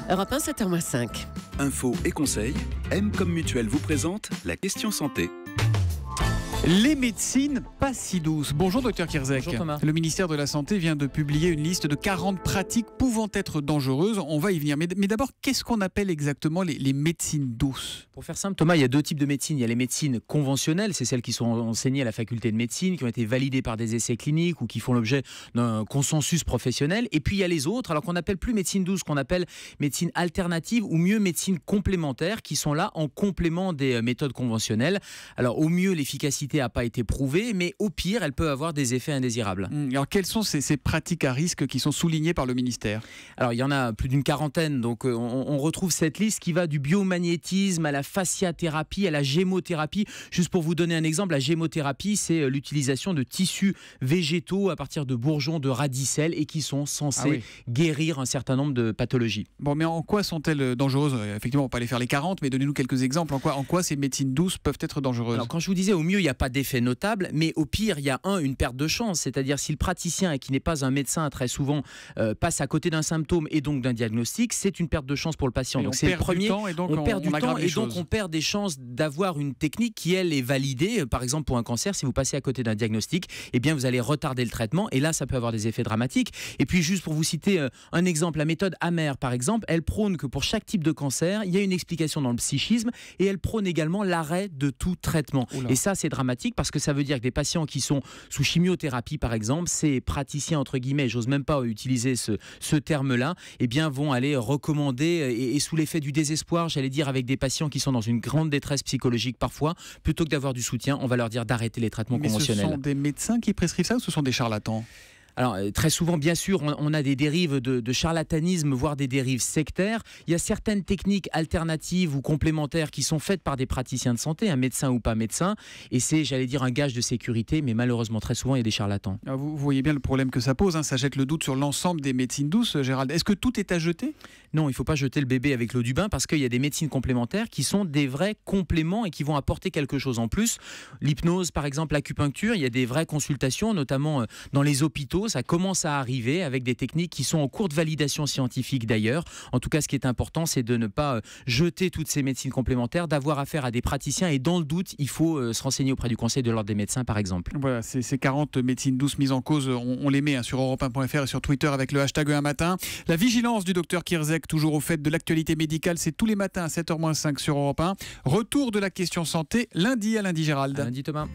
Europe 1, 7h05. Infos et conseils, M comme Mutuelle vous présente la question santé. Les médecines pas si douces. Bonjour Dr Kierzek. Bonjour Thomas. Le ministère de la Santé vient de publier une liste de 40 pratiques pouvant être dangereuses. On va y venir. Mais d'abord, qu'est-ce qu'on appelle exactement les médecines douces ? Pour faire simple, Thomas, il y a deux types de médecine. Il y a les médecines conventionnelles, c'est celles qui sont enseignées à la faculté de médecine, qui ont été validées par des essais cliniques ou qui font l'objet d'un consensus professionnel. Et puis il y a les autres, alors qu'on n'appelle plus médecine douce, qu'on appelle médecine alternative ou mieux médecine complémentaire, qui sont là en complément des méthodes conventionnelles. Alors au mieux, l'efficacité n'a pas été prouvée, mais au pire, elle peut avoir des effets indésirables. Alors quelles sont ces pratiques à risque qui sont soulignées par le ministère ? Alors il y en a plus d'une quarantaine, donc on retrouve cette liste qui va du biomagnétisme à la fasciathérapie, à la gémothérapie. Juste pour vous donner un exemple, la gémothérapie, c'est l'utilisation de tissus végétaux à partir de bourgeons de radicelles et qui sont censés guérir un certain nombre de pathologies. Bon, mais en quoi sont-elles dangereuses ? Effectivement, on ne va pas les faire les 40, mais donnez-nous quelques exemples. En quoi ces médecines douces peuvent être dangereuses ? Alors quand je vous disais au mieux, il n'y a pas d'effet notable, mais au pire, il y a une perte de chance. C'est-à-dire si le praticien, qui n'est pas un médecin très souvent, passe à côté d'un symptôme et donc d'un diagnostic, c'est une perte de chance pour le patient. Donc c'est le premier. On perd du temps et donc on perd des chances d'avoir une technique qui, elle, est validée. Par exemple, pour un cancer, si vous passez à côté d'un diagnostic, eh bien, vous allez retarder le traitement et là, ça peut avoir des effets dramatiques. Et puis, juste pour vous citer un exemple, la méthode AMER, par exemple, elle prône que pour chaque type de cancer, il y a une explication dans le psychisme et elle prône également l'arrêt de tout traitement. Oula. Et ça, c'est dramatique parce que ça veut dire que des patients qui sont sous chimiothérapie, par exemple, ces praticiens, entre guillemets, j'ose même pas utiliser ce terme-là, eh bien, vont aller recommander et sous l'effet du désespoir, j'allais dire, avec des patients qui sont dans une grande détresse psychologique parfois, plutôt que d'avoir du soutien, on va leur dire d'arrêter les traitements conventionnels. Ce sont des médecins qui prescrivent ça ou ce sont des charlatans ? Alors, très souvent, bien sûr, on a des dérives de charlatanisme, voire des dérives sectaires. Il y a certaines techniques alternatives ou complémentaires qui sont faites par des praticiens de santé, un médecin ou pas médecin, et c'est, j'allais dire, un gage de sécurité, mais malheureusement, très souvent, il y a des charlatans. Alors vous voyez bien le problème que ça pose, hein. Ça jette le doute sur l'ensemble des médecines douces, Gérald. Est-ce que tout est à jeter ? Non, il ne faut pas jeter le bébé avec l'eau du bain, parce qu'il y a des médecines complémentaires qui sont des vrais compléments et qui vont apporter quelque chose en plus. L'hypnose, par exemple, l'acupuncture, il y a des vraies consultations, notamment dans les hôpitaux. Ça commence à arriver avec des techniques qui sont en cours de validation scientifique d'ailleurs. En tout cas, ce qui est important, c'est de ne pas jeter toutes ces médecines complémentaires, d'avoir affaire à des praticiens et dans le doute, il faut se renseigner auprès du Conseil de l'Ordre des médecins, par exemple. Voilà, ces 40 médecines douces mises en cause, on les met sur europe1.fr et sur Twitter avec le hashtag un matin. La vigilance du docteur Kierzek, toujours au fait de l'actualité médicale, c'est tous les matins à 7h-5 sur Europe 1. Retour de la question santé, lundi à lundi, Gérald. À lundi, Thomas.